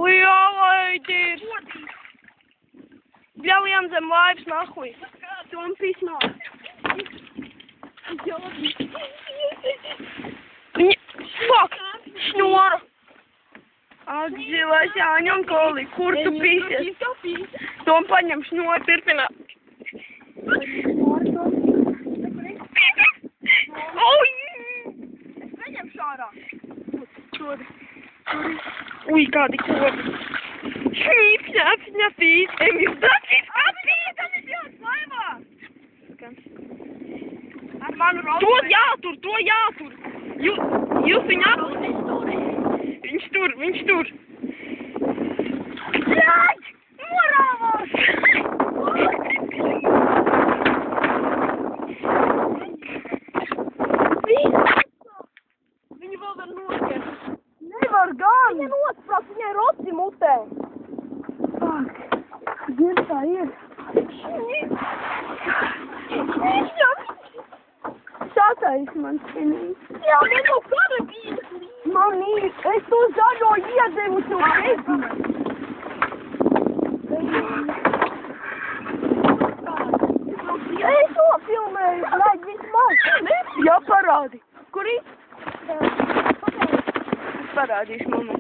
Ujālaidies! Bļaujam zem laivas nahuj. Tompīs nav. Fuck! Šņoru! Ak, zilais Jāņa un Koli, kur tu pīsies? Tom paņem šņoru, turpinā. Neņem šārā. Ui, kādi kodi. Šņīp, šņāp, šņāpīt. Emīl, dacīt, Apīt, tas ir jās laivā. Ar manu raudu. To jātur. Jūs viņu attur. Viņš tur. Bļaļ! Morāvās! Viņi vēl var noķert. Nevar gan! Viņa nosprāst, viņai roci mutē. Dien tā ir. Tātais man skinīs. Jā, man nav karabīnas. Man ir, es to zaļo iedevu to bezinu. Es to filmēju, lai vismaz. Jā, parādi. Kur ir? Es parādīšu, mamma.